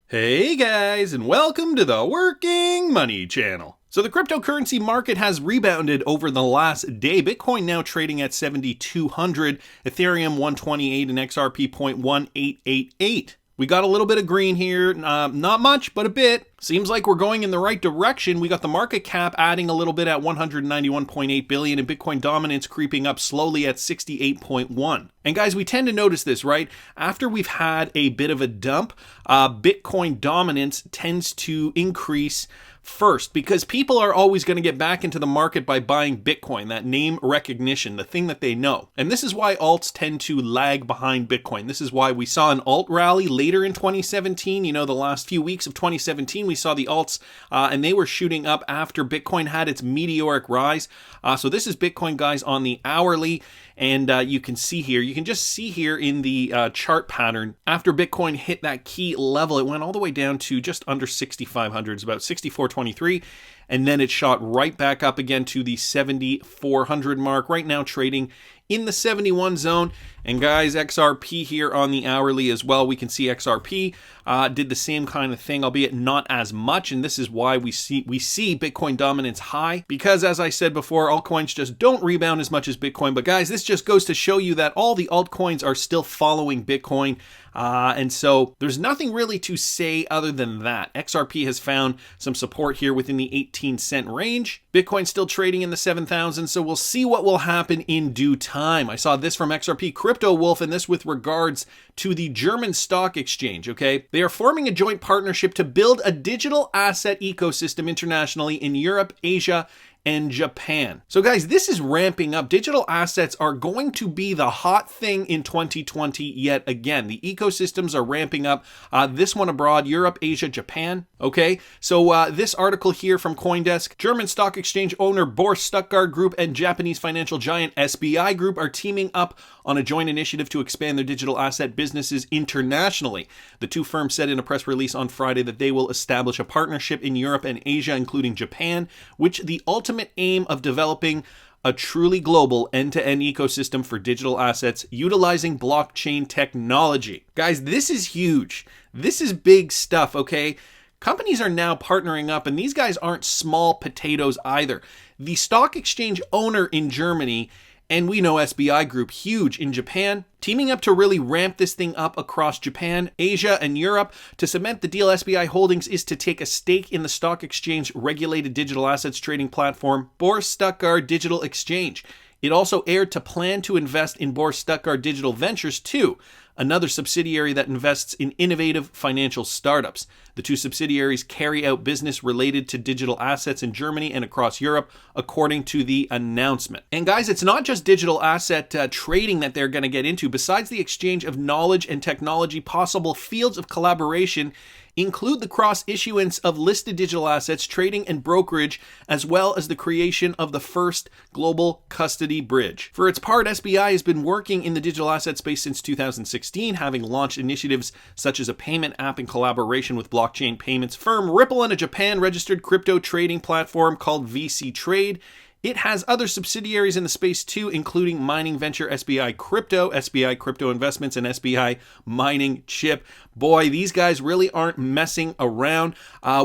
Hey guys, and welcome to the Working Money Channel. So the cryptocurrency market has rebounded over the last day. Bitcoin now trading at 7,200, Ethereum 128, and XRP 0.1888. We got a little bit of green here, not much, but a bit. Seems like we're going in the right direction. We got the market cap adding a little bit at 191.8 billion and Bitcoin dominance creeping up slowly at 68.1. And guys, we tend to notice this, right? After we've had a bit of a dump, Bitcoin dominance tends to increase first because people are always going to get back into the market by buying Bitcoin, that name recognition, the thing that they know. And this is why alts tend to lag behind Bitcoin. This is why we saw an alt rally later in 2017. You know, the last few weeks of 2017, we saw the alts and they were shooting up after Bitcoin had its meteoric rise. So this is Bitcoin, guys, on the hourly. And you can see here, you can just see here in the chart pattern, after Bitcoin hit that key level, it went all the way down to just under 6,500, it's about 6,423. And then it shot right back up again to the 7,400 mark, right now trading in the 71 zone. And guys, XRP here on the hourly as well. We can see XRP did the same kind of thing, albeit not as much. And this is why we see Bitcoin dominance high, because as I said before, altcoins just don't rebound as much as Bitcoin. But guys, this just goes to show you that all the altcoins are still following Bitcoin. And so there's nothing really to say other than that. XRP has found some support here within the 18-cent range. Bitcoin still trading in the 7,000, so we'll see what will happen in due time. I saw this from XRP Crypto Wolf, and this with regards to the German stock exchange, okay? They are forming a joint partnership to build a digital asset ecosystem internationally in Europe, Asia, and Japan. So guys, this is ramping up. Digital assets are going to be the hot thing in 2020 yet again. The ecosystems are ramping up. This one abroad, Europe, Asia, Japan. Okay, so this article here from CoinDesk, German stock exchange owner Bourse Stuttgart Group and Japanese financial giant SBI Group are teaming up on a joint initiative to expand their digital asset businesses internationally. The two firms said in a press release on Friday that they will establish a partnership in Europe and Asia, including Japan, which the ultimate aim of developing a truly global end-to-end ecosystem for digital assets utilizing blockchain technology. Guys, this is huge. This is big stuff, okay? Companies are now partnering up, and these guys aren't small potatoes either. The stock exchange owner in Germany, and we know SBI Group, huge in Japan, teaming up to really ramp this thing up across Japan, Asia, and Europe. To cement the deal, SBI Holdings is to take a stake in the stock exchange regulated digital assets trading platform, Bourse Stuttgart Digital Exchange. It also aired to plan to invest in Bourse Stuttgart Digital Ventures too, another subsidiary that invests in innovative financial startups. The two subsidiaries carry out business related to digital assets in Germany and across Europe, according to the announcement. And guys, it's not just digital asset trading that they're going to get into. Besides the exchange of knowledge and technology, possible fields of collaboration include the cross-issuance of listed digital assets, trading and brokerage, as well as the creation of the first global custody bridge. For its part, SBI has been working in the digital asset space since 2016, having launched initiatives such as a payment app in collaboration with blockchain payments firm Ripple and a Japan-registered crypto trading platform called VC Trade. It has other subsidiaries in the space too, including mining venture SBI Crypto Investments, and SBI Mining Chip. Boy, these guys really aren't messing around.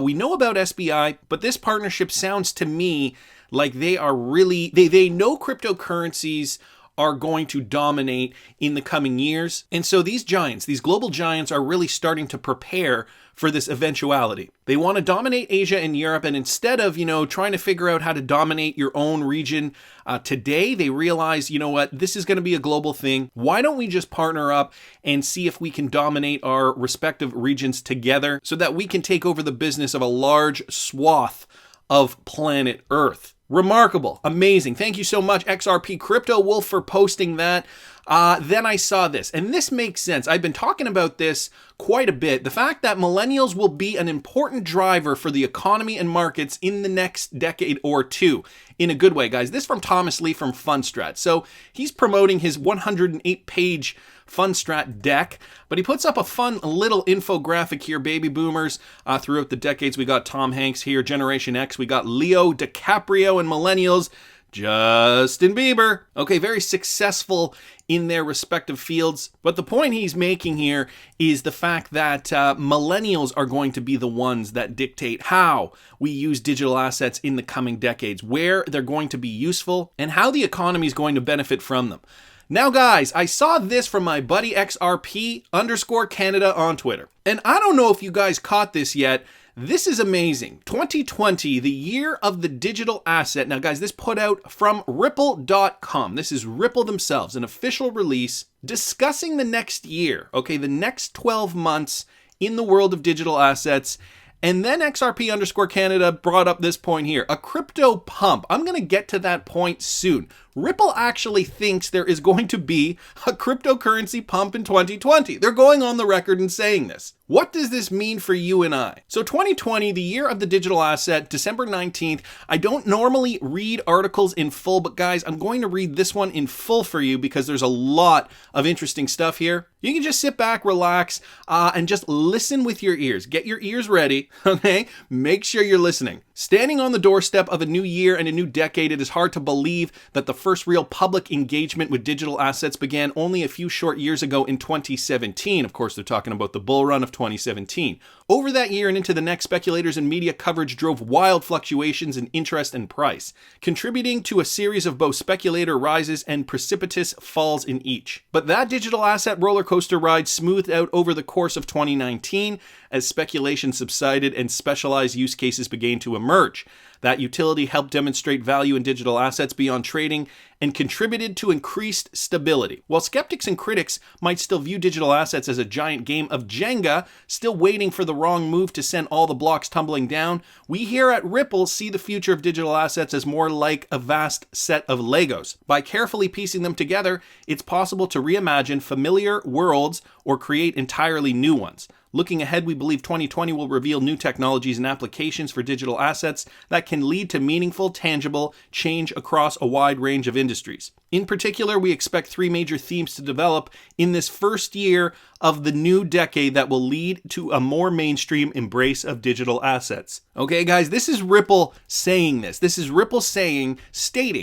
We know about SBI, but this partnership sounds to me like they are really, they know cryptocurrencies are going to dominate in the coming years. And so these giants, these global giants, are really starting to prepare for this eventuality. They want to dominate Asia and Europe, and instead of, trying to figure out how to dominate your own region today, they realize, you know what, this is going to be a global thing. Why don't we just partner up and see if we can dominate our respective regions together so that we can take over the business of a large swath of planet Earth? Remarkable. Amazing. Thank you so much, XRP Crypto Wolf, for posting that. Then I saw this, and this makes sense. I've been talking about this quite a bit. The fact that millennials will be an important driver for the economy and markets in the next decade or two. In a good way, guys. This from Thomas Lee from Fundstrat. So he's promoting his 108-page Fundstrat deck, but he puts up a fun little infographic here. Baby boomers throughout the decades. We got Tom Hanks here, Generation X. We got Leo DiCaprio, and millennials Justin Bieber. Okay, very successful in their respective fields. But the point he's making here is the fact that millennials are going to be the ones that dictate how we use digital assets in the coming decades, where they're going to be useful, and how the economy is going to benefit from them. Now, guys, I saw this from my buddy XRP_Canada on Twitter. And I don't know if you guys caught this yet. This is amazing. 2020, the year of the digital asset. Now, guys, this put out from Ripple.com. This is Ripple themselves, an official release discussing the next year, okay, the next 12 months in the world of digital assets. And then XRP_Canada brought up this point here, a crypto pump. I'm going to get to that point soon. Ripple actually thinks there is going to be a cryptocurrency pump in 2020. They're going on the record and saying this. What does this mean for you and I? So 2020, the year of the digital asset, December 19th. I don't normally read articles in full, but guys, I'm going to read this one in full for you because there's a lot of interesting stuff here. You can just sit back, relax, and just listen with your ears. Get your ears ready, okay? Make sure you're listening. Standing on the doorstep of a new year and a new decade, it is hard to believe that the first real public engagement with digital assets began only a few short years ago in 2017. Of course, they're talking about the bull run of 2017. Over that year and into the next, speculators and media coverage drove wild fluctuations in interest and price, contributing to a series of both speculator rises and precipitous falls in each. But that digital asset roller coaster ride smoothed out over the course of 2019 as speculation subsided and specialized use cases began to emerge. That utility helped demonstrate value in digital assets beyond trading and contributed to increased stability. While skeptics and critics might still view digital assets as a giant game of Jenga, still waiting for the wrong move to send all the blocks tumbling down, we here at Ripple see the future of digital assets as more like a vast set of Legos. By carefully piecing them together, it's possible to reimagine familiar worlds or create entirely new ones. Looking ahead, we believe 2020 will reveal new technologies and applications for digital assets that can lead to meaningful, tangible change across a wide range of industries. In particular, we expect three major themes to develop in this first year of the new decade that will lead to a more mainstream embrace of digital assets. Okay, guys, this is Ripple saying this. This is Ripple stating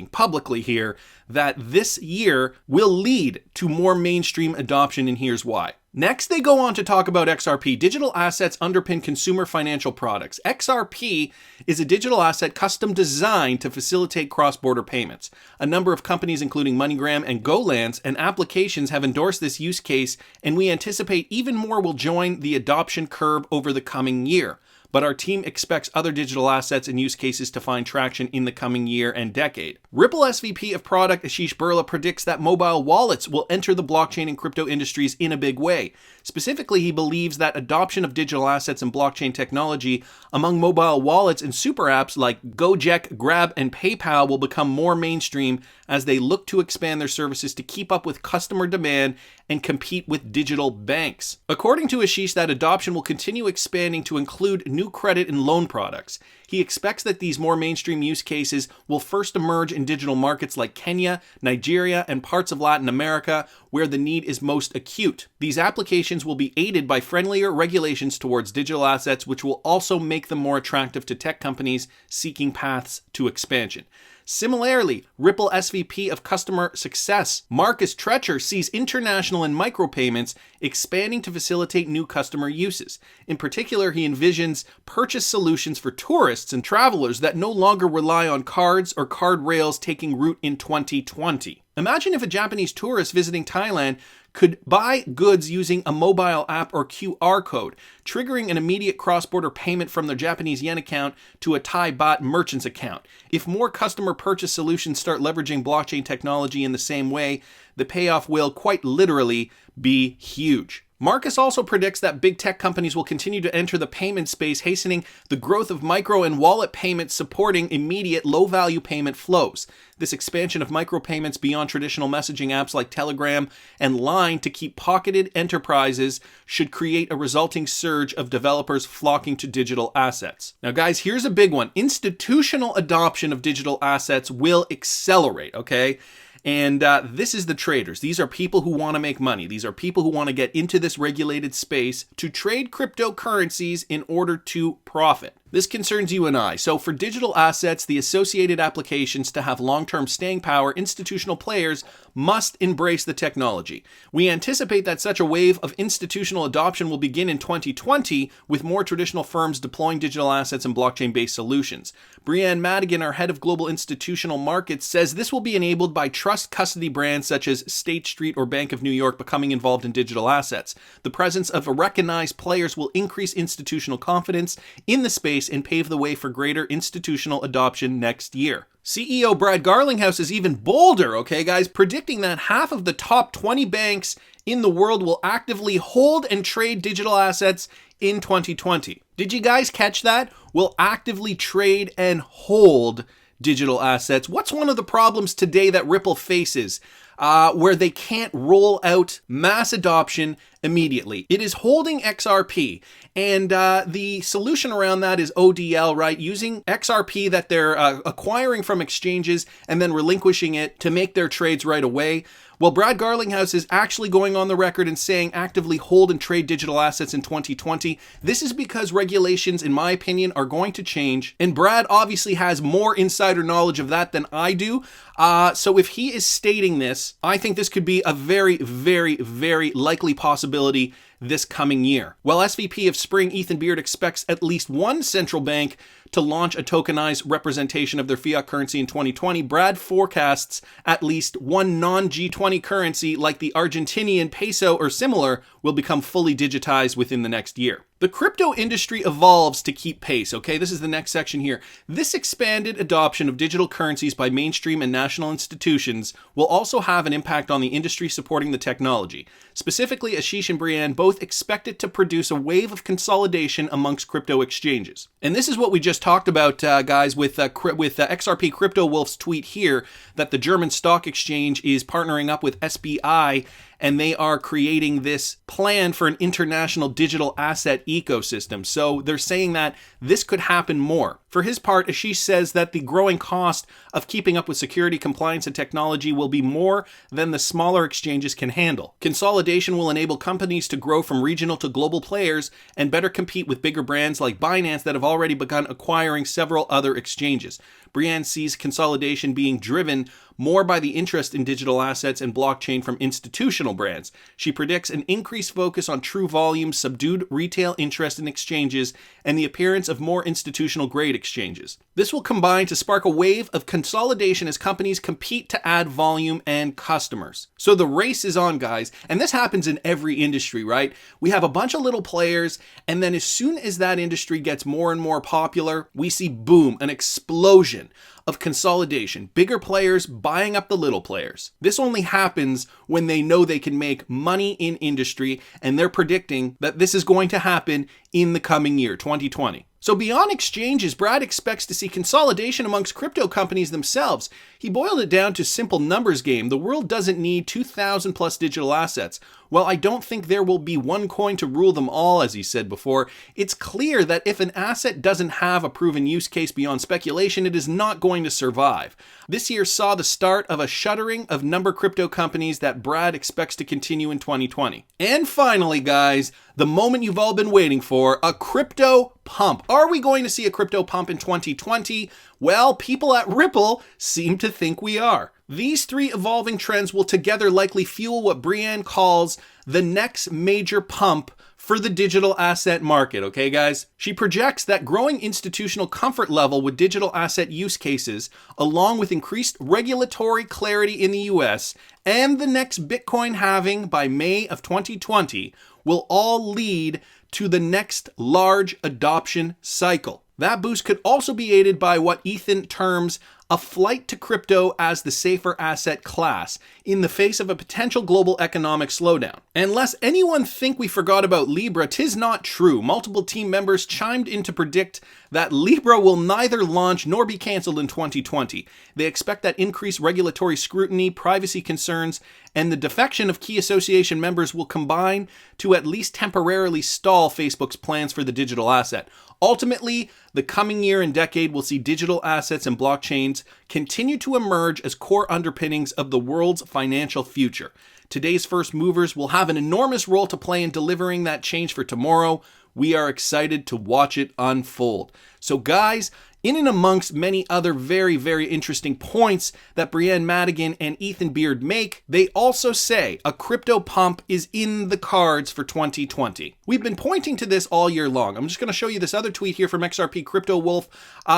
publicly here that this year will lead to more mainstream adoption, and here's why. Next, they go on to talk about XRP. Digital assets underpin consumer financial products. XRP is a digital asset custom designed to facilitate cross-border payments. A number of companies, including MoneyGram and GoLance, and applications have endorsed this use case, and we anticipate even more will join the adoption curve over the coming year. But our team expects other digital assets and use cases to find traction in the coming year and decade. Ripple SVP of Product Ashish Burla predicts that mobile wallets will enter the blockchain and crypto industries in a big way. Specifically, he believes that adoption of digital assets and blockchain technology among mobile wallets and super apps like Gojek, Grab, and PayPal will become more mainstream as they look to expand their services to keep up with customer demand and compete with digital banks. According to Ashish, that adoption will continue expanding to include new credit and loan products. He expects that these more mainstream use cases will first emerge in digital markets like Kenya, Nigeria, and parts of Latin America, where the need is most acute. These applications will be aided by friendlier regulations towards digital assets, which will also make them more attractive to tech companies seeking paths to expansion. Similarly, Ripple SVP of Customer Success, Marcus Treacher, sees international and micropayments expanding to facilitate new customer uses. In particular, he envisions purchase solutions for tourists and travelers that no longer rely on cards or card rails taking root in 2020. Imagine if a Japanese tourist visiting Thailand could buy goods using a mobile app or QR code, triggering an immediate cross-border payment from their Japanese yen account to a Thai baht merchant's account. If more customer purchase solutions start leveraging blockchain technology in the same way, the payoff will quite literally be huge. Marcus also predicts that big tech companies will continue to enter the payment space, hastening the growth of micro and wallet payments supporting immediate low-value payment flows. This expansion of micropayments beyond traditional messaging apps like Telegram and Line to keep pocketed enterprises should create a resulting surge of developers flocking to digital assets. Now guys, here's a big one. Institutional adoption of digital assets will accelerate, okay? And this is the traders. These are people who want to make money. These are people who want to get into this regulated space to trade cryptocurrencies in order to profit. This concerns you and I. So for digital assets, the associated applications to have long-term staying power, institutional players must embrace the technology. We anticipate that such a wave of institutional adoption will begin in 2020 with more traditional firms deploying digital assets and blockchain-based solutions. Breanne Madigan, our head of global institutional markets, says this will be enabled by trust custody brands such as State Street or Bank of New York becoming involved in digital assets. The presence of recognized players will increase institutional confidence in the space and pave the way for greater institutional adoption next year. CEO Brad Garlinghouse is even bolder, okay guys, predicting that half of the top 20 banks in the world will actively hold and trade digital assets in 2020. Did you guys catch that? Will actively trade and hold digital assets. What's one of the problems today that Ripple faces where they can't roll out mass adoption immediately? It is holding XRP. And the solution around that is ODL, right? Using XRP that they're acquiring from exchanges and then relinquishing it to make their trades right away. Well, Brad Garlinghouse is actually going on the record and saying actively hold and trade digital assets in 2020. This is because regulations, in my opinion, are going to change. And Brad obviously has more insider knowledge of that than I do. So if he is stating this, I think this could be a very, very, very likely possibility this coming year. Well, SVP of Spring Ethan Beard expects at least one central bank to launch a tokenized representation of their fiat currency in 2020. Brad forecasts at least one non-G20 currency like the Argentinian peso or similar will become fully digitized within the next year. The crypto industry evolves to keep pace, okay? This is the next section here. This expanded adoption of digital currencies by mainstream and national institutions will also have an impact on the industry supporting the technology. Specifically, Ashish and Breanne both expect it to produce a wave of consolidation amongst crypto exchanges. And this is what we just talked about, guys, with XRP Crypto Wolf's tweet here, that the German stock exchange is partnering up with SBI and they are creating this plan for an international digital asset ecosystem. So they're saying that this could happen more. For his part, Ashish says that the growing cost of keeping up with security, compliance, and technology will be more than the smaller exchanges can handle. Consolidation will enable companies to grow from regional to global players and better compete with bigger brands like BINANCE that have already begun acquiring several other exchanges. Breanne sees consolidation being driven more by the interest in digital assets and blockchain from institutional brands. She predicts an increased focus on true volume, subdued retail interest in exchanges, and the appearance of more institutional grade exchanges. This will combine to spark a wave of consolidation as companies compete to add volume and customers. So the race is on, guys, and this happens in every industry, right? We have a bunch of little players, and then as soon as that industry gets more and more popular, we see, boom, an explosion of consolidation, bigger players buying up the little players. This only happens when they know they can make money in industry, and they're predicting that this is going to happen in the coming year, 2020. So beyond exchanges, Brad expects to see consolidation amongst crypto companies themselves. He boiled it down to simple numbers game. The world doesn't need 2,000 plus digital assets. Well, I don't think there will be one coin to rule them all, as he said before. It's clear that if an asset doesn't have a proven use case beyond speculation, it is not going to survive. This year saw the start of a shuttering of number crypto companies that Brad expects to continue in 2020. And finally, guys, the moment you've all been waiting for, a crypto pump. Are we going to see a crypto pump in 2020? Well, people at Ripple seem to think we are. These three evolving trends will together likely fuel what Breanne calls the next major pump for the digital asset market, okay guys? She projects that growing institutional comfort level with digital asset use cases, along with increased regulatory clarity in the US, and the next Bitcoin halving by May of 2020 will all lead to the next large adoption cycle. That boost could also be aided by what Ethan terms a flight to crypto as the safer asset class in the face of a potential global economic slowdown. And lest anyone think we forgot about Libra, 'tis not true. Multiple team members chimed in to predict that Libra will neither launch nor be canceled in 2020. They expect that increased regulatory scrutiny, privacy concerns, and the defection of key association members will combine to at least temporarily stall Facebook's plans for the digital asset. Ultimately, the coming year and decade will see digital assets and blockchains continue to emerge as core underpinnings of the world's financial future. Today's first movers will have an enormous role to play in delivering that change for tomorrow. We are excited to watch it unfold. So guys, in and amongst many other very, very interesting points that Breanne Madigan and Ethan Beard make, they also say a crypto pump is in the cards for 2020. We've been pointing to this all year long. I'm just going to show you this other tweet here from XRP Crypto Wolf.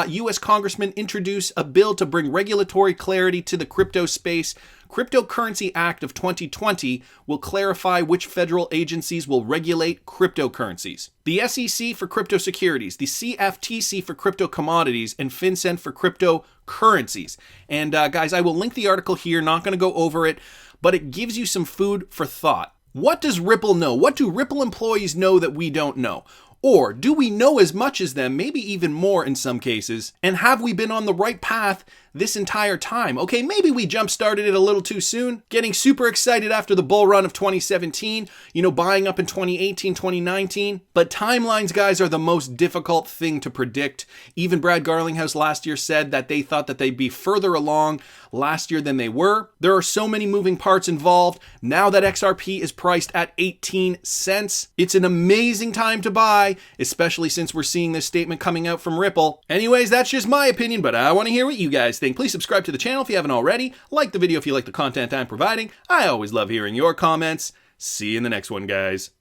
U.S. Congressmen introduce a bill to bring regulatory clarity to the crypto space. Cryptocurrency Act of 2020 will clarify which federal agencies will regulate cryptocurrencies. The SEC for crypto securities, the CFTC for crypto commodities, and FinCEN for cryptocurrencies. And guys, I will link the article here, not going to go over it, but it gives you some food for thought. What does Ripple know? What do Ripple employees know that we don't know? Or do we know as much as them, maybe even more in some cases? And have we been on the right path this entire time? Okay, maybe we jump-started it a little too soon, getting super excited after the bull run of 2017, buying up in 2018, 2019. But timelines, guys, are the most difficult thing to predict. Even Brad Garlinghouse last year said that they thought that they'd be further along last year than they were. There are so many moving parts involved. Now that XRP is priced at 18 cents, it's an amazing time to buy, especially since we're seeing this statement coming out from Ripple. Anyways, that's just my opinion, but I want to hear what you guys think. Please subscribe to the channel if you haven't already. Like the video if you like the content I'm providing. I always love hearing your comments. See you in the next one, guys.